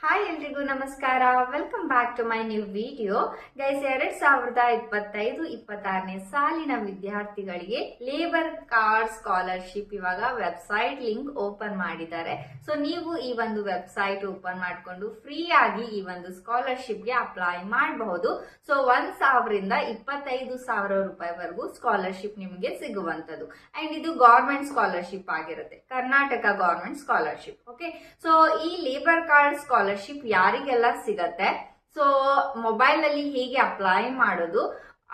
Hi ಎಲ್ರಿಗೂ ನಮಸ್ಕಾರ. Welcome back to my new video. Guys, 2025-26ನೇ ಸಾಲಿನ ವಿದ್ಯಾರ್ಥಿಗಳಿಗೆ ಲೇಬರ್ ಕಾರ್ಡ್ ಸ್ಕಾಲರ್ಶಿಪ್ ಇವಾಗ ವೆಬ್ಸೈಟ್ ಲಿಂಕ್ ಓಪನ್ ಮಾಡಿದ್ದಾರೆ. ಸೊ ನೀವು ಈ ಒಂದು ವೆಬ್ಸೈಟ್ ಓಪನ್ ಮಾಡಿಕೊಂಡು ಫ್ರೀ ಆಗಿ ಈ ಒಂದು ಸ್ಕಾಲರ್ಶಿಪ್ಗೆ ಅಪ್ಲೈ ಮಾಡಬಹುದು. ಸೊ 1,000ರಿಂದ 25,000 ರೂಪಾಯಿವರೆಗೂ ಸ್ಕಾಲರ್ಶಿಪ್ ನಿಮಗೆ ಸಿಗುವಂತದ್ದು. ಅಂಡ್ ಇದು ಗವರ್ಮೆಂಟ್ ಸ್ಕಾಲರ್ಶಿಪ್ ಆಗಿರುತ್ತೆ, Karnataka government scholarship. Okay, so ಈ ಲೇಬರ್ ಕಾರ್ಡ್ ಸ್ಕಾಲರ್ಶಿಪ್ ಯಾರಿಗೆಲ್ಲ ಸಿಗತ್ತೆ, ಸೊ ಮೊಬೈಲ್ ಅಲ್ಲಿ ಹೇಗೆ ಅಪ್ಲೈ ಮಾಡೋದು,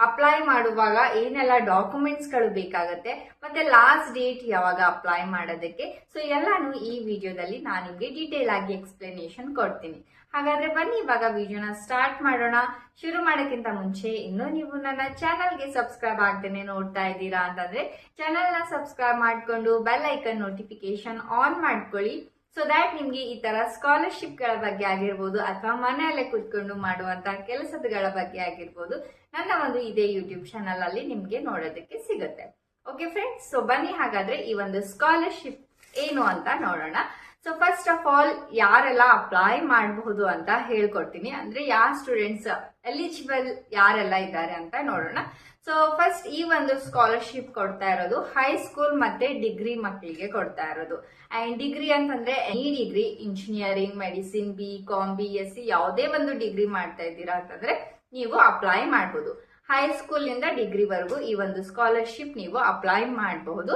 ಅಪ್ಲೈ ಮಾಡುವಾಗ ಏನೆಲ್ಲ ಡಾಕ್ಯುಮೆಂಟ್ಸ್ ಗಳು ಬೇಕಾಗತ್ತೆ, ಮತ್ತೆ ಲಾಸ್ಟ್ ಡೇಟ್ ಯಾವಾಗ ಅಪ್ಲೈ ಮಾಡೋದಕ್ಕೆ, ಸೊ ಎಲ್ಲಾನು ಈ ವಿಡಿಯೋದಲ್ಲಿ ನಾನು ನಿಮ್ಗೆ ಡೀಟೇಲ್ ಆಗಿ ಎಕ್ಸ್ಪ್ಲನೇಷನ್ ಕೊಡ್ತೀನಿ. ಹಾಗಾದ್ರೆ ಬನ್ನಿ ಇವಾಗ ವಿಡಿಯೋನ ಸ್ಟಾರ್ಟ್ ಮಾಡೋಣ. ಶುರು ಮಾಡೋಕ್ಕಿಂತ ಮುಂಚೆ ಇನ್ನೂ ನೀವು ನನ್ನ ಚಾನಲ್ಗೆ ಸಬ್ಸ್ಕ್ರೈಬ್ ಆಗ್ದೇನೆ ನೋಡ್ತಾ ಇದ್ದೀರಾ ಅಂತಂದ್ರೆ ಚಾನಲ್ ನ ಸಬ್ಸ್ಕ್ರೈಬ್ ಮಾಡ್ಕೊಂಡು ಬೆಲ್ ಐಕನ್ ನೋಟಿಫಿಕೇಶನ್ ಆನ್ ಮಾಡ್ಕೊಳ್ಳಿ. ಸೊ ದ್ಯಾಟ್ ನಿಮ್ಗೆ ಈ ತರ ಸ್ಕಾಲರ್ಶಿಪ್ ಗಳ ಬಗ್ಗೆ ಆಗಿರ್ಬೋದು ಅಥವಾ ಮನೆಯಲ್ಲೇ ಕುತ್ಕೊಂಡು ಮಾಡುವಂತ ಕೆಲಸಗಳ ಬಗ್ಗೆ ಆಗಿರ್ಬೋದು ನನ್ನ ಒಂದು ಇದೇ ಯೂಟ್ಯೂಬ್ ಚಾನಲ್ ಅಲ್ಲಿ ನಿಮ್ಗೆ ನೋಡೋದಕ್ಕೆ ಸಿಗುತ್ತೆ. ಓಕೆ ಫ್ರೆಂಡ್ಸ್, ಸೊ ಬನ್ನಿ ಹಾಗಾದ್ರೆ ಈ ಒಂದು ಸ್ಕಾಲರ್ಶಿಪ್ ಏನು ಅಂತ ನೋಡೋಣ. ಸೊ ಫಸ್ಟ್ ಆಫ್ ಆಲ್ ಯಾರೆಲ್ಲ ಅಪ್ಲೈ ಮಾಡಬಹುದು ಅಂತ ಹೇಳ್ಕೊಡ್ತೀನಿ. ಅಂದ್ರೆ ಯಾವ ಸ್ಟೂಡೆಂಟ್ಸ್ ಎಲಿಜಿಬಲ್ ಯಾರೆಲ್ಲ ಇದ್ದಾರೆ ಅಂತ ನೋಡೋಣ. ಸೊ ಫಸ್ಟ್ ಈ ಒಂದು ಸ್ಕಾಲರ್ಶಿಪ್ ಕೊಡ್ತಾ ಇರೋದು ಹೈಸ್ಕೂಲ್ ಮತ್ತೆ ಡಿಗ್ರಿ ಮಕ್ಕಳಿಗೆ ಕೊಡ್ತಾ ಇರೋದು. ಅಂಡ್ ಡಿಗ್ರಿ ಅಂತಂದ್ರೆ any degree, engineering, medicine, BCom, BSc ಯಾವುದೇ ಒಂದು ಡಿಗ್ರಿ ಮಾಡ್ತಾ ಇದ್ದೀರಾ ಅಂತಂದ್ರೆ ನೀವು ಅಪ್ಲೈ ಮಾಡಬಹುದು. ಹೈಸ್ಕೂಲ್ ಇಂದ ಡಿಗ್ರಿ ವರೆಗೂ ಈ ಒಂದು ಸ್ಕಾಲರ್ಶಿಪ್ ನೀವು ಅಪ್ಲೈ ಮಾಡಬಹುದು.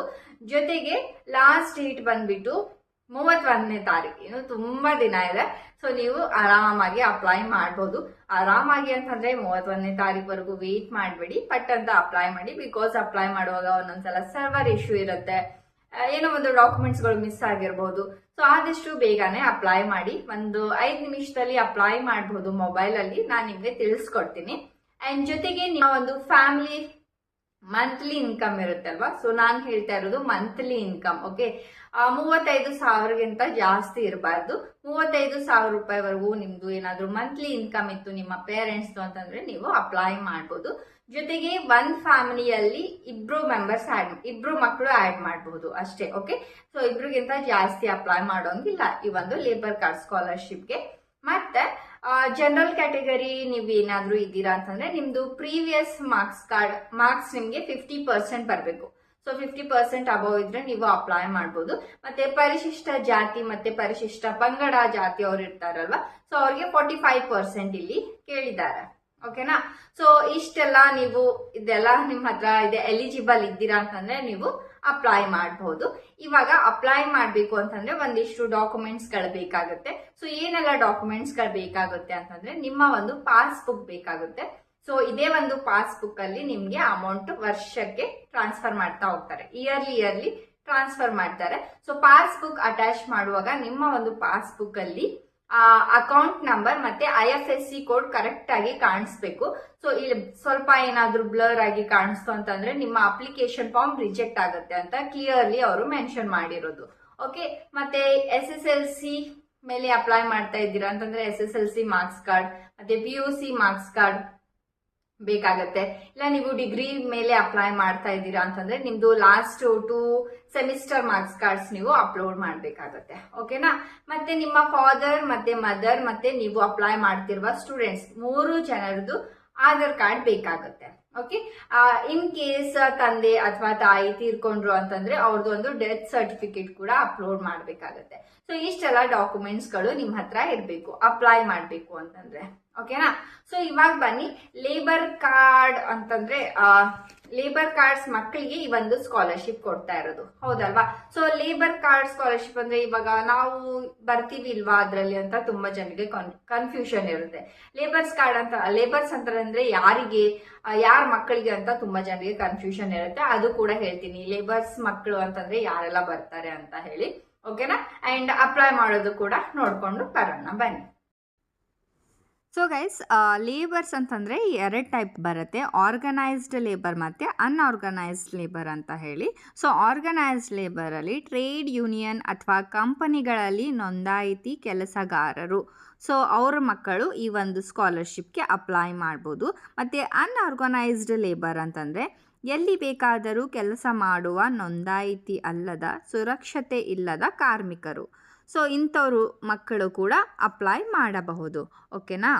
ಜೊತೆಗೆ ಲಾಸ್ಟ್ ಡೇಟ್ ಬಂದ್ಬಿಟ್ಟು 31ನೇ ತಾರೀಕು, ಇನ್ನು ತುಂಬಾ ದಿನ ಇದೆ. ಸೊ ನೀವು ಆರಾಮಾಗಿ ಅಪ್ಲೈ ಮಾಡಬಹುದು. ಆರಾಮಾಗಿ ಅಂತಂದ್ರೆ 31ನೇ ತಾರೀಕು ವೇಟ್ ಮಾಡಬೇಡಿ, ಪಟ್ ಅಂತ ಅಪ್ಲೈ ಮಾಡಿ. ಬಿಕಾಸ್ ಅಪ್ಲೈ ಮಾಡುವಾಗ ಒಂದೊಂದ್ಸಲ ಸರ್ವರ್ ಇಶ್ಯೂ ಇರುತ್ತೆ, ಏನೋ ಒಂದು ಡಾಕ್ಯುಮೆಂಟ್ಸ್ ಗಳು ಮಿಸ್ ಆಗಿರಬಹುದು. ಸೊ ಆದಷ್ಟು ಬೇಗನೆ ಅಪ್ಲೈ ಮಾಡಿ. ಒಂದು 5 ನಿಮಿಷದಲ್ಲಿ ಅಪ್ಲೈ ಮಾಡಬಹುದು ಮೊಬೈಲ್ ಅಲ್ಲಿ. ನಾನು ನಿಮ್ಗೆ ತಿಳಿಸ್ಕೊಡ್ತೀನಿ. ಅಂಡ್ ಜೊತೆಗೆ ನಿಮ್ಮ ಒಂದು ಫ್ಯಾಮಿಲಿ ಮಂತ್ಲಿ ಇನ್ಕಮ್ ಇರುತ್ತೆ ಅಲ್ವಾ, ಸೊ ನಾನ್ ಹೇಳ್ತಾ ಇರೋದು ಮಂತ್ಲಿ ಇನ್ಕಮ್. ಓಕೆ, 35,000ಗಿಂತ ಜಾಸ್ತಿ ಇರಬಾರ್ದು. 35,000 ರೂಪಾಯಿವರೆಗೂ ನಿಮ್ದು ಏನಾದ್ರು ಮಂತ್ಲಿ ಇನ್ಕಮ್ ಇತ್ತು ನಿಮ್ಮ ಪೇರೆಂಟ್ಸ್ ಅಂತಂದ್ರೆ ನೀವು ಅಪ್ಲೈ ಮಾಡಬಹುದು. ಜೊತೆಗೆ ಒಂದ್ ಫ್ಯಾಮಿಲಿಯಲ್ಲಿ ಇಬ್ರು ಮಕ್ಕಳು ಆಡ್ ಮಾಡಬಹುದು ಅಷ್ಟೇ. ಓಕೆ, ಸೊ ಇಬ್ರಿಗಿಂತ ಜಾಸ್ತಿ ಅಪ್ಲೈ ಮಾಡೋಂಗಿಲ್ಲ ಈ ಒಂದು ಲೇಬರ್ ಕಾರ್ಡ್ ಸ್ಕಾಲರ್ಶಿಪ್ಗೆ. ಮತ್ತೆ ಜನರಲ್ ಕ್ಯಾಟಗರಿ ನೀವು ಏನಾದ್ರೂ ಇದ್ದೀರಾ ಅಂತಂದ್ರೆ ನಿಮ್ದು ಪ್ರೀವಿಯಸ್ ಮಾರ್ಕ್ಸ್ ನಿಮ್ಗೆ 50% ಬರಬೇಕು. ಸೊ 50% ಅಬೌವ್ ಇದ್ರೆ ನೀವು ಅಪ್ಲೈ ಮಾಡಬಹುದು. ಮತ್ತೆ ಪರಿಶಿಷ್ಟ ಜಾತಿ ಮತ್ತೆ ಪರಿಶಿಷ್ಟ ಪಂಗಡ ಜಾತಿ ಅವ್ರು ಇರ್ತಾರಲ್ವಾ, ಸೊ ಅವ್ರಿಗೆ 45% ಇಲ್ಲಿ ಕೇಳಿದ್ದಾರೆ. ಓಕೆನಾ, ಸೊ ಇಷ್ಟೆಲ್ಲ ನೀವು ಇದೆಲ್ಲ ನಿಮ್ಮ ಹತ್ರ ಇದೆ, ಎಲಿಜಿಬಲ್ ಇದ್ದೀರಾ ಅಂತಂದ್ರೆ ನೀವು ಅಪ್ಲೈ ಮಾಡಬಹುದು. ಇವಾಗ ಅಪ್ಲೈ ಮಾಡಬೇಕು ಅಂತಂದ್ರೆ ಒಂದಿಷ್ಟು ಡಾಕ್ಯುಮೆಂಟ್ಸ್ ಗಳು ಬೇಕಾಗುತ್ತೆ. ಸೊ ಏನೆಲ್ಲ ಡಾಕ್ಯುಮೆಂಟ್ಸ್ ಗಳು ಬೇಕಾಗುತ್ತೆ ಅಂತಂದ್ರೆ ನಿಮ್ಮ ಒಂದು ಪಾಸ್ಬುಕ್ ಬೇಕಾಗುತ್ತೆ. ಸೊ ಇದೇ ಒಂದು ಪಾಸ್ಬುಕ್ ಅಲ್ಲಿ ನಿಮ್ಗೆ ಅಮೌಂಟ್ ವರ್ಷಕ್ಕೆ ಟ್ರಾನ್ಸ್ಫರ್ ಮಾಡ್ತಾ ಹೋಗ್ತಾರೆ, ಇಯರ್ಲಿ ಟ್ರಾನ್ಸ್ಫರ್ ಮಾಡ್ತಾರೆ. ಸೊ ಪಾಸ್ಬುಕ್ ಅಟ್ಯಾಚ್ ಮಾಡುವಾಗ ನಿಮ್ಮ ಒಂದು ಪಾಸ್ಬುಕ್ ಅಲ್ಲಿ ಅಕೌಂಟ್ ನಂಬರ್ ಮತ್ತೆ IFSC ಕೋಡ್ ಕರೆಕ್ಟ್ ಆಗಿ ಕಾಣಿಸ್ಬೇಕು. ಸೊ ಇಲ್ಲಿ ಸ್ವಲ್ಪ ಏನಾದ್ರೂ ಬ್ಲರ್ ಆಗಿ ಕಾಣಿಸ್ತು ಅಂತಂದ್ರೆ ನಿಮ್ಮ ಅಪ್ಲಿಕೇಶನ್ ಫಾರ್ಮ್ ರಿಜೆಕ್ಟ್ ಆಗುತ್ತೆ ಅಂತ ಕ್ಲಿಯರ್ಲಿ ಅವರು ಮೆನ್ಷನ್ ಮಾಡಿರೋದು. ಓಕೆ, ಮತ್ತೆ SSLC ಮೇಲೆ ಅಪ್ಲೈ ಮಾಡ್ತಾ ಇದ್ದೀರಾ ಅಂತಂದ್ರೆ SSLC ಮಾರ್ಕ್ಸ್ ಕಾರ್ಡ್ ಮತ್ತೆ PUC ಮಾರ್ಕ್ಸ್ ಕಾರ್ಡ್ ಬೇಕಾಗತ್ತೆ. ಇಲ್ಲ ನೀವು ಡಿಗ್ರಿ ಮೇಲೆ ಅಪ್ಲೈ ಮಾಡ್ತಾ ಇದ್ದೀರಾ ಅಂತಂದ್ರೆ ನಿಮ್ದು ಲಾಸ್ಟ್ 2 ಸೆಮಿಸ್ಟರ್ ಮಾರ್ಕ್ಸ್ ಕಾರ್ಡ್ಸ್ ನೀವು ಅಪ್ಲೋಡ್ ಮಾಡ್ಬೇಕಾಗತ್ತೆ. ಓಕೆನಾ, ಮತ್ತೆ ನಿಮ್ಮ ಫಾದರ್ ಮತ್ತೆ ಮದರ್ ಮತ್ತೆ ನೀವು ಅಪ್ಲೈ ಮಾಡ್ತಿರುವ ಸ್ಟೂಡೆಂಟ್ಸ್ 3 ಜನರದು ಆಧಾರ್ ಕಾರ್ಡ್ ಬೇಕಾಗುತ್ತೆ. ಓಕೆ, ಇನ್ ಕೇಸ್ ತಂದೆ ಅಥವಾ ತಾಯಿ ತೀರ್ಕೊಂಡ್ರು ಅಂತಂದ್ರೆ ಅವ್ರದ್ದು ಒಂದು ಡೆತ್ ಸರ್ಟಿಫಿಕೇಟ್ ಕೂಡ ಅಪ್ಲೋಡ್ ಮಾಡ್ಬೇಕಾಗತ್ತೆ. ಸೊ ಇಷ್ಟೆಲ್ಲ ಡಾಕ್ಯುಮೆಂಟ್ಸ್ ಗಳು ನಿಮ್ ಹತ್ರ ಇರ್ಬೇಕು ಅಪ್ಲೈ ಮಾಡ್ಬೇಕು ಅಂತಂದ್ರೆ. ಓಕೆನಾ, ಸೊ ಇವಾಗ ಬನ್ನಿ ಲೇಬರ್ ಕಾರ್ಡ್ ಅಂತಂದ್ರೆ ಲೇಬರ್ ಕಾರ್ಡ್ಸ್ ಮಕ್ಕಳಿಗೆ ಈ ಒಂದು ಸ್ಕಾಲರ್ಶಿಪ್ ಕೊಡ್ತಾ ಇರೋದು, ಹೌದಲ್ವಾ? ಸೊ ಲೇಬರ್ ಕಾರ್ಡ್ ಸ್ಕಾಲರ್ಶಿಪ್ ಅಂದ್ರೆ ಇವಾಗ ನಾವು ಬರ್ತೀವಿ ಇಲ್ವಾ ಅದ್ರಲ್ಲಿ ಅಂತ ತುಂಬಾ ಜನರಿಗೆ ಕನ್ಫ್ಯೂಷನ್ ಇರುತ್ತೆ. ಲೇಬರ್ಸ್ ಅಂತಂದ್ರೆ ಯಾರಿಗೆ, ಯಾರ ಮಕ್ಕಳಿಗೆ ಅಂತ ತುಂಬಾ ಜನರಿಗೆ ಕನ್ಫ್ಯೂಷನ್ ಇರುತ್ತೆ. ಅದು ಕೂಡ ಹೇಳ್ತೀನಿ, ಲೇಬರ್ಸ್ ಮಕ್ಕಳು ಅಂತಂದ್ರೆ ಯಾರೆಲ್ಲ ಬರ್ತಾರೆ ಅಂತ ಹೇಳಿ. ಓಕೆನಾ, ಅಂಡ್ ಅಪ್ಲೈ ಮಾಡೋದು ಕೂಡ ನೋಡ್ಕೊಂಡು ಬರೋಣ ಬನ್ನಿ. ಸೊ ಗೈಸ್, ಲೇಬರ್ಸ್ ಅಂತಂದರೆ 2 ಟೈಪ್ ಬರುತ್ತೆ, ಆರ್ಗನೈಸ್ಡ್ ಲೇಬರ್ ಮತ್ತು ಅನ್ಆರ್ಗನೈಸ್ಡ್ ಲೇಬರ್ ಅಂತ ಹೇಳಿ. ಸೊ ಆರ್ಗನೈಸ್ಡ್ ಲೇಬರಲ್ಲಿ ಟ್ರೇಡ್ ಯೂನಿಯನ್ ಅಥವಾ ಕಂಪನಿಗಳಲ್ಲಿ ನೋಂದಾಯಿತಿ ಕೆಲಸಗಾರರು, ಸೊ ಅವ್ರ ಮಕ್ಕಳು ಈ ಒಂದು ಸ್ಕಾಲರ್ಶಿಪ್ಗೆ ಅಪ್ಲೈ ಮಾಡ್ಬೋದು. ಮತ್ತು ಅನ್ಆರ್ಗನೈಸ್ಡ್ ಲೇಬರ್ ಅಂತಂದರೆ ಎಲ್ಲಿ ಬೇಕಾದರೂ ಕೆಲಸ ಮಾಡುವ ನೋಂದಾಯಿತಿ ಅಲ್ಲದ ಸುರಕ್ಷತೆ ಇಲ್ಲದ ಕಾರ್ಮಿಕರು. ಸೊ ಇಂಥವರು ಮಕ್ಕಳು ಕೂಡ ಅಪ್ಲೈ ಮಾಡಬಹುದು. ಓಕೆನಾ.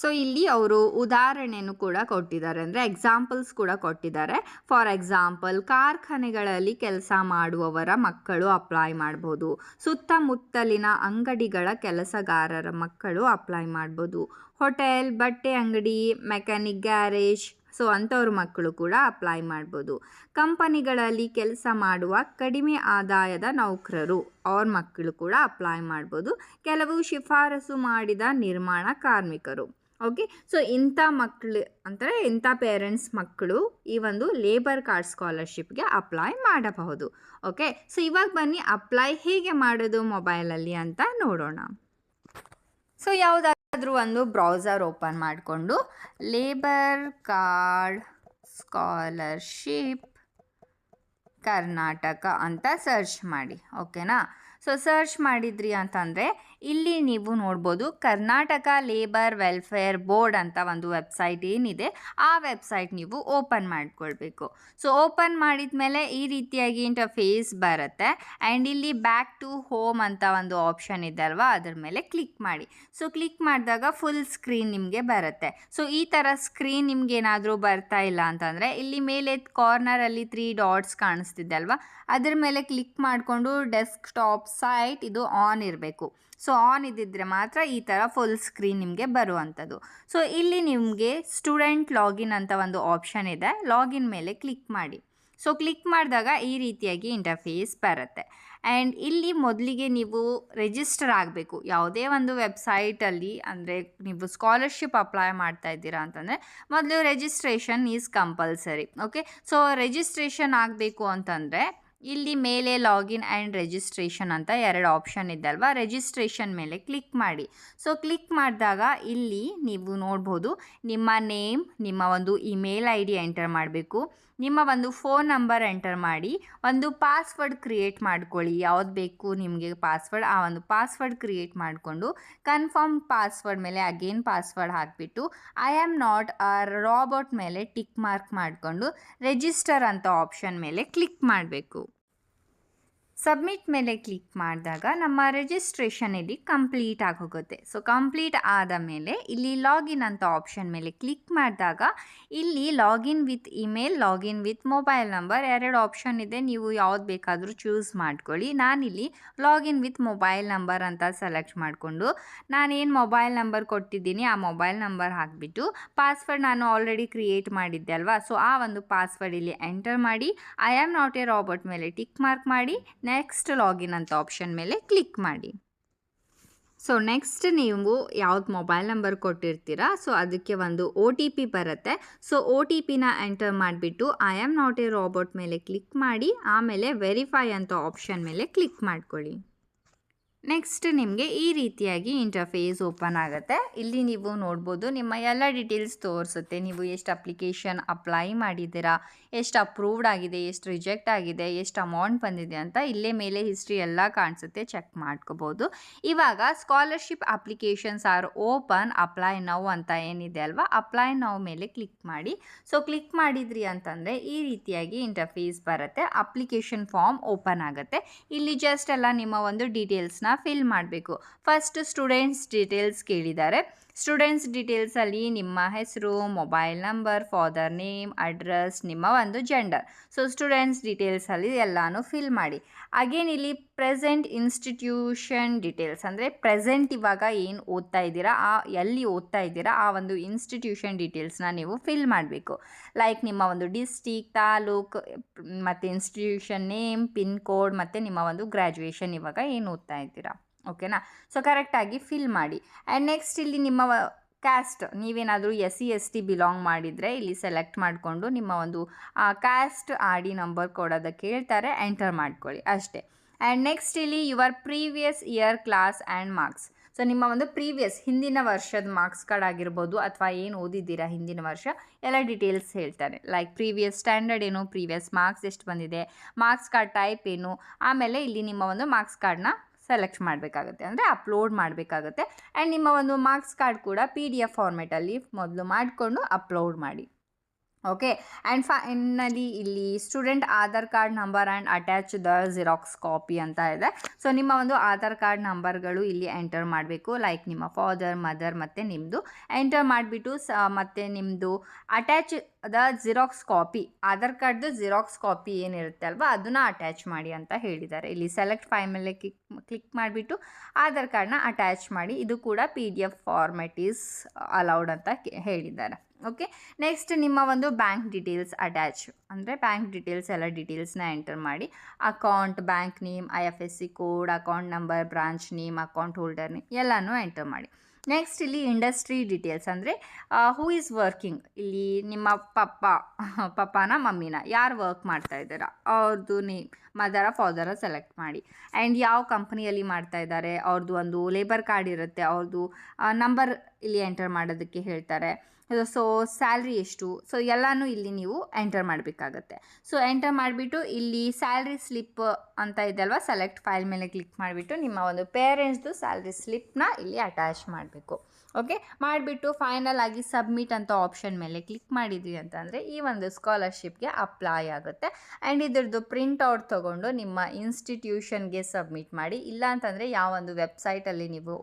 ಸೊ ಇಲ್ಲಿ ಅವರು ಉದಾಹರಣೆಯನ್ನು ಕೂಡ ಕೊಟ್ಟಿದ್ದಾರೆ, ಅಂದರೆ ಎಕ್ಸಾಂಪಲ್ಸ್ ಕೂಡ ಕೊಟ್ಟಿದ್ದಾರೆ. ಫಾರ್ ಎಕ್ಸಾಂಪಲ್, ಕಾರ್ಖಾನೆಗಳಲ್ಲಿ ಕೆಲಸ ಮಾಡುವವರ ಮಕ್ಕಳು ಅಪ್ಲೈ ಮಾಡ್ಬೋದು, ಸುತ್ತಮುತ್ತಲಿನ ಅಂಗಡಿಗಳ ಕೆಲಸಗಾರರ ಮಕ್ಕಳು ಅಪ್ಲೈ ಮಾಡ್ಬೋದು, ಹೋಟೆಲ್, ಬಟ್ಟೆ ಅಂಗಡಿ, ಮೆಕ್ಯಾನಿಕ್ ಗ್ಯಾರೇಜ್, ಸೊ ಅಂಥವ್ರ ಮಕ್ಕಳು ಕೂಡ ಅಪ್ಲೈ ಮಾಡ್ಬೋದು. ಕಂಪನಿಗಳಲ್ಲಿ ಕೆಲಸ ಮಾಡುವ ಕಡಿಮೆ ಆದಾಯದ ನೌಕರರು ಅವ್ರ ಮಕ್ಕಳು ಕೂಡ ಅಪ್ಲೈ ಮಾಡ್ಬೋದು. ಕೆಲವು ಶಿಫಾರಸು ಮಾಡಿದ ನಿರ್ಮಾಣ ಕಾರ್ಮಿಕರು. ಓಕೆ, ಸೊ ಇಂಥ ಮಕ್ಕಳು ಅಂದರೆ ಇಂಥ ಪೇರೆಂಟ್ಸ್ ಮಕ್ಕಳು ಈ ಒಂದು ಲೇಬರ್ ಕಾರ್ಡ್ ಸ್ಕಾಲರ್ಶಿಪ್ಗೆ ಅಪ್ಲೈ ಮಾಡಬಹುದು. ಓಕೆ, ಸೊ ಇವಾಗ ಬನ್ನಿ ಅಪ್ಲೈ ಹೇಗೆ ಮಾಡೋದು ಮೊಬೈಲಲ್ಲಿ ಅಂತ ನೋಡೋಣ. ಸೊ ಯಾವುದಾದ್ರೂ ಒಂದು ಬ್ರೌಸರ್ ಓಪನ್ ಮಾಡಿಕೊಂಡು ಲೇಬರ್ ಕಾರ್ಡ್ ಸ್ಕಾಲರ್ಶಿಪ್ ಕರ್ನಾಟಕ ಅಂತ ಸರ್ಚ್ ಮಾಡಿ. ಓಕೆನಾ. ಸೊ ಸರ್ಚ್ ಮಾಡಿದ್ರಿ ಅಂತಂದರೆ ಇಲ್ಲಿ ನೀವು ನೋಡ್ಬೋದು ಕರ್ನಾಟಕ ಲೇಬರ್ ವೆಲ್ಫೇರ್ ಬೋರ್ಡ್ ಅಂತ ಒಂದು ವೆಬ್ಸೈಟ್ ಏನಿದೆ, ಆ ವೆಬ್ಸೈಟ್ ನೀವು ಓಪನ್ ಮಾಡ್ಕೊಳ್ಬೇಕು. ಸೊ ಓಪನ್ ಮಾಡಿದ ಮೇಲೆ ಈ ರೀತಿಯಾಗಿ ಇಂಟರ್ಫೇಸ್ ಬರುತ್ತೆ. ಆ್ಯಂಡ್ ಇಲ್ಲಿ ಬ್ಯಾಕ್ ಟು ಹೋಮ್ ಅಂತ ಒಂದು ಆಪ್ಷನ್ ಇದೆ ಅಲ್ವಾ, ಅದ್ರ ಮೇಲೆ ಕ್ಲಿಕ್ ಮಾಡಿ. ಸೊ ಕ್ಲಿಕ್ ಮಾಡಿದಾಗ ಫುಲ್ ಸ್ಕ್ರೀನ್ ನಿಮಗೆ ಬರುತ್ತೆ. ಸೊ ಈ ಥರ ಸ್ಕ್ರೀನ್ ನಿಮ್ಗೆ ಏನಾದರೂ ಬರ್ತಾ ಇಲ್ಲ ಅಂತಂದರೆ ಇಲ್ಲಿ ಮೇಲೆ ಕಾರ್ನರಲ್ಲಿ 3 ಡಾಟ್ಸ್ ಕಾಣಿಸ್ತಿದೆ ಅಲ್ವಾ, ಅದ್ರ ಮೇಲೆ ಕ್ಲಿಕ್ ಮಾಡಿಕೊಂಡು ಡೆಸ್ಕ್ಟಾಪ್ ಸೈಟ್ ಇದು ಆನ್ ಇರಬೇಕು. ಸೊ ಆನ್ ಇದ್ದಿದ್ರೆ ಮಾತ್ರ ಈ ಥರ ಫುಲ್ ಸ್ಕ್ರೀನ್ ನಿಮಗೆ ಬರುವಂಥದ್ದು. ಸೊ ಇಲ್ಲಿ ನಿಮಗೆ ಸ್ಟೂಡೆಂಟ್ ಲಾಗಿನ್ ಅಂತ ಒಂದು ಆಪ್ಷನ್ ಇದೆ, ಲಾಗಿನ್ ಮೇಲೆ ಕ್ಲಿಕ್ ಮಾಡಿ. ಸೊ ಕ್ಲಿಕ್ ಮಾಡಿದಾಗ ಈ ರೀತಿಯಾಗಿ ಇಂಟರ್ಫೇಸ್ ಬರುತ್ತೆ. ಆ್ಯಂಡ್ ಇಲ್ಲಿ ಮೊದಲಿಗೆ ನೀವು ರಿಜಿಸ್ಟರ್ ಆಗಬೇಕು ಯಾವುದೇ ಒಂದು ವೆಬ್ಸೈಟಲ್ಲಿ. ಅಂದರೆ ನೀವು ಸ್ಕಾಲರ್ಶಿಪ್ ಅಪ್ಲೈ ಮಾಡ್ತಾ ಇದ್ದೀರಾ ಅಂತಂದರೆ ಮೊದಲು registration is compulsory. Okay, so registration ಆಗಬೇಕು ಅಂತಂದರೆ ಇಲ್ಲಿ ಮೇಲೆ ಲಾಗಿನ್ ಆ್ಯಂಡ್ ರಿಜಿಸ್ಟ್ರೇಷನ್ ಅಂತ 2 ಆಪ್ಷನ್ ಇದೆ ಅಲ್ವಾ, ರಿಜಿಸ್ಟ್ರೇಷನ್ ಮೇಲೆ ಕ್ಲಿಕ್ ಮಾಡಿ. ಸೊ ಕ್ಲಿಕ್ ಮಾಡಿದಾಗ ಇಲ್ಲಿ ನೀವು ನೋಡ್ಬೋದು ನಿಮ್ಮ ನೇಮ್, ನಿಮ್ಮ ಒಂದು ಇಮೇಲ್ ID ಎಂಟರ್ ಮಾಡಬೇಕು, ನಿಮ್ಮ ಒಂದು ಫೋನ್ ನಂಬರ್ ಎಂಟರ್ ಮಾಡಿ, ಒಂದು ಪಾಸ್ವರ್ಡ್ ಕ್ರಿಯೇಟ್ ಮಾಡ್ಕೊಳ್ಳಿ, ಯಾವ್ದು ಬೇಕು ನಿಮಗೆ ಪಾಸ್ವರ್ಡ್, ಆ ಒಂದು ಪಾಸ್ವರ್ಡ್ ಕ್ರಿಯೇಟ್ ಮಾಡಿಕೊಂಡು ಕನ್ಫರ್ಮ್ ಪಾಸ್ವರ್ಡ್ ಮೇಲೆ ಅಗೇನ್ ಪಾಸ್ವರ್ಡ್ ಹಾಕಿಬಿಟ್ಟು I am not a robot ಮೇಲೆ ಟಿಕ್ ಮಾರ್ಕ್ ಮಾಡಿಕೊಂಡು ರಿಜಿಸ್ಟರ್ ಅಂತ ಆಪ್ಷನ್ ಮೇಲೆ ಕ್ಲಿಕ್ ಮಾಡಬೇಕು. ಸಬ್ಮಿಟ್ ಮೇಲೆ ಕ್ಲಿಕ್ ಮಾಡಿದಾಗ ನಮ್ಮ ರಿಜಿಸ್ಟ್ರೇಷನ್ ಇಲ್ಲಿ ಕಂಪ್ಲೀಟ್ ಆಗಿ ಹೋಗುತ್ತೆ. ಸೊ ಕಂಪ್ಲೀಟ್ ಆದ ಮೇಲೆ ಇಲ್ಲಿ ಲಾಗಿನ್ ಅಂತ ಆಪ್ಷನ್ ಮೇಲೆ ಕ್ಲಿಕ್ ಮಾಡಿದಾಗ ಇಲ್ಲಿ login with email, login with mobile number 2 option ಇದೆ, ನೀವು ಯಾವ್ದು ಬೇಕಾದರೂ ಚೂಸ್ ಮಾಡ್ಕೊಳ್ಳಿ. ನಾನಿಲ್ಲಿ ಲಾಗಿನ್ ವಿತ್ ಮೊಬೈಲ್ ನಂಬರ್ ಅಂತ ಸೆಲೆಕ್ಟ್ ಮಾಡಿಕೊಂಡು ನಾನೇನು ಮೊಬೈಲ್ ನಂಬರ್ ಕೊಟ್ಟಿದ್ದೀನಿ ಆ ಮೊಬೈಲ್ ನಂಬರ್ ಹಾಕಿಬಿಟ್ಟು ಪಾಸ್ವರ್ಡ್ ನಾನು ಆಲ್ರೆಡಿ ಕ್ರಿಯೇಟ್ ಮಾಡಿದ್ದೆ ಅಲ್ವಾ, ಸೊ ಆ ಒಂದು ಪಾಸ್ವರ್ಡ್ ಇಲ್ಲಿ ಎಂಟರ್ ಮಾಡಿ I am not A robot ಮೇಲೆ ಟಿಕ್ ಮಾರ್ಕ್ ಮಾಡಿ ನೆಕ್ಸ್ಟ್ ಲಾಗಿನ್ ಅಂತ ಆಪ್ಷನ್ ಮೇಲೆ ಕ್ಲಿಕ್ ಮಾಡಿ. ಸೊ ನೆಕ್ಸ್ಟ್ ನೀವು ಯಾವ್ದು ಮೊಬೈಲ್ ನಂಬರ್ ಕೊಟ್ಟಿರ್ತೀರಾ ಸೊ ಅದಕ್ಕೆ ಒಂದು OTP ಬರುತ್ತೆ. ಸೊ OTPನ ಎಂಟರ್ ಮಾಡಿಬಿಟ್ಟು I am not A robot ಮೇಲೆ ಕ್ಲಿಕ್ ಮಾಡಿ ಆಮೇಲೆ ವೆರಿಫೈ ಅಂತ ಆಪ್ಷನ್ ಮೇಲೆ ಕ್ಲಿಕ್ ಮಾಡ್ಕೊಳ್ಳಿ. ನೆಕ್ಸ್ಟ್ ನಿಮಗೆ ಈ ರೀತಿಯಾಗಿ ಇಂಟರ್ಫೇಸ್ ಓಪನ್ ಆಗುತ್ತೆ. ಇಲ್ಲಿ ನೀವು ನೋಡ್ಬೋದು ನಿಮ್ಮ ಎಲ್ಲ ಡೀಟೇಲ್ಸ್ ತೋರಿಸುತ್ತೆ, ನೀವು ಎಷ್ಟು ಅಪ್ಲಿಕೇಶನ್ ಅಪ್ಲೈ ಮಾಡಿದ್ದೀರಾ, ಎಷ್ಟು ಅಪ್ರೂವ್ಡ್ ಆಗಿದೆ, ಎಷ್ಟು ರಿಜೆಕ್ಟ್ ಆಗಿದೆ, ಎಷ್ಟು ಅಮೌಂಟ್ ಬಂದಿದೆ ಅಂತ ಇಲ್ಲೇ ಮೇಲೆ ಹಿಸ್ಟ್ರಿ ಎಲ್ಲ ಕಾಣಿಸುತ್ತೆ, ಚೆಕ್ ಮಾಡ್ಕೋಬೋದು. ಇವಾಗ scholarship applications R open, apply now ಅಂತ ಏನಿದೆ ಅಲ್ವಾ, ಅಪ್ಲೈ ನೌ ಮೇಲೆ ಕ್ಲಿಕ್ ಮಾಡಿ. ಸೊ ಕ್ಲಿಕ್ ಮಾಡಿದ್ರಿ ಅಂತಂದರೆ ಈ ರೀತಿಯಾಗಿ ಇಂಟರ್ಫೇಸ್ ಬರುತ್ತೆ, ಅಪ್ಲಿಕೇಶನ್ ಫಾರ್ಮ್ ಓಪನ್ ಆಗುತ್ತೆ. ಇಲ್ಲಿ ಜಸ್ಟ್ ಎಲ್ಲ ನಿಮ್ಮ ಒಂದು ಡೀಟೇಲ್ಸ್ನ ಫಿಲ್ ಮಾಡಬೇಕು. ಫಸ್ಟ್ ಸ್ಟೂಡೆಂಟ್ಸ್ ಡೀಟೇಲ್ಸ್ ಕೇಳಿದ್ದಾರೆ. ಸ್ಟೂಡೆಂಟ್ಸ್ ಡೀಟೇಲ್ಸಲ್ಲಿ ನಿಮ್ಮ ಹೆಸರು, mobile number, father name, address, ನಿಮ್ಮ ಒಂದು ಜೆಂಡರ್. ಸೊ ಸ್ಟೂಡೆಂಟ್ಸ್ ಡೀಟೇಲ್ಸಲ್ಲಿ ಎಲ್ಲನೂ ಫಿಲ್ ಮಾಡಿ. ಅಗೇನ್ ಇಲ್ಲಿ ಪ್ರೆಸೆಂಟ್ ಇನ್ಸ್ಟಿಟ್ಯೂಷನ್ ಡೀಟೇಲ್ಸ್ ಅಂದರೆ ಪ್ರೆಸೆಂಟ್ ಇವಾಗ ಏನು ಓದ್ತಾ ಇದ್ದೀರಾ, ಎಲ್ಲಿ ಓದ್ತಾ ಇದ್ದೀರಾ ಆ ಒಂದು ಇನ್ಸ್ಟಿಟ್ಯೂಷನ್ ಡೀಟೇಲ್ಸ್ನ ನೀವು ಫಿಲ್ ಮಾಡಬೇಕು. ಲೈಕ್ ನಿಮ್ಮ ಒಂದು ಡಿಸ್ಟಿಕ್, ತಾಲೂಕು ಮತ್ತು ಇನ್ಸ್ಟಿಟ್ಯೂಷನ್ ನೇಮ್, ಪಿನ್ ಕೋಡ್ ಮತ್ತು ನಿಮ್ಮ ಒಂದು ಗ್ರ್ಯಾಜುಯೇಷನ್ ಇವಾಗ ಏನು ಓದ್ತಾ ಇದ್ದೀರಾ. ಓಕೆನಾ. ಸೊ ಕರೆಕ್ಟಾಗಿ ಫಿಲ್ ಮಾಡಿ. ಆ್ಯಂಡ್ ನೆಕ್ಸ್ಟ್ ಇಲ್ಲಿ ನಿಮ್ಮ ಕ್ಯಾಸ್ಟ್, ನೀವೇನಾದರೂ SC/ST ಬಿಲಾಂಗ್ ಮಾಡಿದರೆ ಇಲ್ಲಿ ಸೆಲೆಕ್ಟ್ ಮಾಡಿಕೊಂಡು ನಿಮ್ಮ ಒಂದು ಕ್ಯಾಸ್ಟ್ ID ನಂಬರ್ ಕೊಡೋದಕ್ಕೆ ಹೇಳ್ತಾರೆ, ಎಂಟರ್ ಮಾಡ್ಕೊಳ್ಳಿ ಅಷ್ಟೇ. ಆ್ಯಂಡ್ ನೆಕ್ಸ್ಟ್ ಇಲ್ಲಿ your previous year class and marks. So ನಿಮ್ಮ ಒಂದು ಪ್ರೀವಿಯಸ್ ಹಿಂದಿನ ವರ್ಷದ ಮಾರ್ಕ್ಸ್ ಕಾರ್ಡ್ ಆಗಿರ್ಬೋದು ಅಥವಾ ಏನು ಓದಿದ್ದೀರಾ ಹಿಂದಿನ ವರ್ಷ ಎಲ್ಲ ಡೀಟೇಲ್ಸ್ ಹೇಳ್ತಾರೆ. ಲೈಕ್ ಪ್ರೀವಿಯಸ್ ಸ್ಟ್ಯಾಂಡರ್ಡ್ ಏನು, ಪ್ರೀವಿಯಸ್ ಮಾರ್ಕ್ಸ್ ಎಷ್ಟು ಬಂದಿದೆ, ಮಾರ್ಕ್ಸ್ ಕಾರ್ಡ್ ಟೈಪ್ ಏನು, ಆಮೇಲೆ ಇಲ್ಲಿ ನಿಮ್ಮ ಒಂದು ಮಾರ್ಕ್ಸ್ ಕಾರ್ಡ್ನ ಸೆಲೆಕ್ಟ್ ಮಾಡಬೇಕಾಗುತ್ತೆ, ಅಂದರೆ ಅಪ್ಲೋಡ್ ಮಾಡಬೇಕಾಗುತ್ತೆ. ಆ್ಯಂಡ್ ನಿಮ್ಮ ಒಂದು ಮಾರ್ಕ್ಸ್ ಕಾರ್ಡ್ ಕೂಡ PDF ಫಾರ್ಮೆಟಲ್ಲಿ ಮೊದಲು ಮಾಡಿಕೊಂಡು ಅಪ್ಲೋಡ್ ಮಾಡಿ. ಓಕೆ ಆ್ಯಂಡ್ ಫೈನಲಿ ಇಲ್ಲಿ student Aadhaar card number and attach the xerox copy ಅಂತ ಇದೆ. ಸೊ ನಿಮ್ಮ ಒಂದು ಆಧಾರ್ ಕಾರ್ಡ್ ನಂಬರ್ಗಳು ಇಲ್ಲಿ ಎಂಟರ್ ಮಾಡಬೇಕು, ಲೈಕ್ ನಿಮ್ಮ ಫಾದರ್, ಮದರ್ ಮತ್ತು ನಿಮ್ಮದು ಎಂಟರ್ ಮಾಡಿಬಿಟ್ಟು ಮತ್ತು ನಿಮ್ಮದು attach the xerox copy, Aadhaar ಕಾರ್ಡ್ದು ಜಿರಾಕ್ಸ್ ಕಾಪಿ ಏನಿರುತ್ತೆ ಅಲ್ವಾ ಅದನ್ನು ಅಟ್ಯಾಚ್ ಮಾಡಿ ಅಂತ ಹೇಳಿದ್ದಾರೆ. ಇಲ್ಲಿ ಸೆಲೆಕ್ಟ್ ಫೈಲ್ ಮೇಲೆ ಕ್ಲಿಕ್ ಮಾಡಿಬಿಟ್ಟು ಆಧಾರ್ ಕಾರ್ಡ್ನ ಅಟ್ಯಾಚ್ ಮಾಡಿ. ಇದು ಕೂಡ PDF ಫಾರ್ಮೆಟ್ ಈಸ್ ಅಲೌಡ್ ಅಂತ ಹೇಳಿದ್ದಾರೆ. ಓಕೆ, ನೆಕ್ಸ್ಟ್ ನಿಮ್ಮ ಒಂದು ಬ್ಯಾಂಕ್ ಡೀಟೇಲ್ಸ್ ಅಟ್ಯಾಚ್ ಅಂದರೆ ಬ್ಯಾಂಕ್ ಡೀಟೇಲ್ಸ್ ಎಲ್ಲ ಡೀಟೇಲ್ಸ್ನ ಎಂಟರ್ ಮಾಡಿ. Account, bank name, IFSC code, account number, branch name, account holder name ಎಲ್ಲನೂ ಎಂಟರ್ ಮಾಡಿ. ನೆಕ್ಸ್ಟ್ ಇಲ್ಲಿ ಇಂಡಸ್ಟ್ರಿ ಡೀಟೇಲ್ಸ್ ಅಂದರೆ ಹೂ ಈಸ್ ವರ್ಕಿಂಗ್, ಇಲ್ಲಿ ನಿಮ್ಮ ಪಪ್ಪಾನ ಮಮ್ಮಿನ ಯಾರು ವರ್ಕ್ ಮಾಡ್ತಾ ಇದ್ದಾರಾ ಅವ್ರದ್ದು ನೇಮ್, ಮದರ ಫಾದರ ಸೆಲೆಕ್ಟ್ ಮಾಡಿ. ಆ್ಯಂಡ್ ಯಾವ ಕಂಪ್ನಿಯಲ್ಲಿ ಮಾಡ್ತಾ ಇದ್ದಾರೆ ಅವ್ರದ್ದು ಒಂದು ಲೇಬರ್ ಕಾರ್ಡ್ ಇರುತ್ತೆ, ಅವ್ರದ್ದು ನಂಬರ್ ಇಲ್ಲಿ ಎಂಟರ್ ಮಾಡೋದಕ್ಕೆ ಹೇಳ್ತಾರೆ. ಸೊ ಸ್ಯಾಲ್ರಿ ಎಷ್ಟು, ಸೊ ಎಲ್ಲನೂ ಇಲ್ಲಿ ನೀವು ಎಂಟರ್ ಮಾಡಬೇಕಾಗತ್ತೆ. ಸೊ ಎಂಟರ್ ಮಾಡಿಬಿಟ್ಟು ಇಲ್ಲಿ ಸ್ಯಾಲ್ರಿ ಸ್ಲಿಪ್ ಅಂತ ಇದೆ ಅಲ್ವಾ, ಸೆಲೆಕ್ಟ್ ಫೈಲ್ ಮೇಲೆ ಕ್ಲಿಕ್ ಮಾಡಿಬಿಟ್ಟು ನಿಮ್ಮ ಒಂದು ಪೇರೆಂಟ್ಸ್ದು ಸ್ಯಾಲ್ರಿ ಸ್ಲಿಪ್ನ ಇಲ್ಲಿ ಅಟ್ಯಾಚ್ ಮಾಡಬೇಕು. ಓಕೆ, ಮಾಡಿಬಿಟ್ಟು ಫೈನಲ್ ಆಗಿ ಸಬ್ಮಿಟ್ ಅಂತ ಆಪ್ಷನ್ ಮೇಲೆ ಕ್ಲಿಕ್ ಮಾಡಿದ್ವಿ ಅಂತಂದರೆ ಈ ಒಂದು ಸ್ಕಾಲರ್ಶಿಪ್ಗೆ ಅಪ್ಲೈ ಆಗುತ್ತೆ. ಆ್ಯಂಡ್ ಇದ್ರದ್ದು ಪ್ರಿಂಟ್ಔಟ್ ತೊಗೊಂಡು ನಿಮ್ಮ ಇನ್ಸ್ಟಿಟ್ಯೂಷನ್ಗೆ ಸಬ್ಮಿಟ್ ಮಾಡಿ. ಇಲ್ಲ ಅಂತಂದರೆ ಯಾವ ಒಂದು ವೆಬ್ಸೈಟಲ್ಲಿ ನೀವು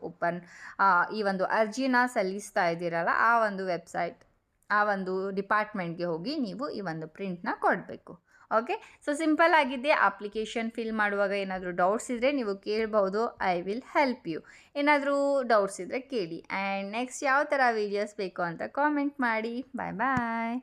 ಈ ಒಂದು ಅರ್ಜಿನ ಸಲ್ಲಿಸ್ತಾ ಇದ್ದೀರಲ್ಲ ಆ ಒಂದು ವೆಬ್ಸೈಟ್, ಆ ಒಂದು ಡಿಪಾರ್ಟ್ಮೆಂಟ್ಗೆ ಹೋಗಿ ನೀವು ಈ ಒಂದು ಪ್ರಿಂಟ್ನ ಕೊಡಬೇಕು. ಓಕೆ, ಸೊ ಸಿಂಪಲ್ ಆಗಿದೆ. ಅಪ್ಲಿಕೇಶನ್ ಫಿಲ್ ಮಾಡುವಾಗ ಏನಾದರೂ ಡೌಟ್ಸ್ ಇದ್ದರೆ ನೀವು ಕೇಳ್ಬೋದು, ಐ ವಿಲ್ ಹೆಲ್ಪ್ ಯು. ಏನಾದರೂ ಡೌಟ್ಸ್ ಇದ್ದರೆ ಕೇಳಿ. ಆ್ಯಂಡ್ ನೆಕ್ಸ್ಟ್ ಯಾವ ಥರ ವೀಡಿಯೋಸ್ ಬೇಕು ಅಂತ ಕಾಮೆಂಟ್ ಮಾಡಿ. ಬಾಯ್ ಬಾಯ್.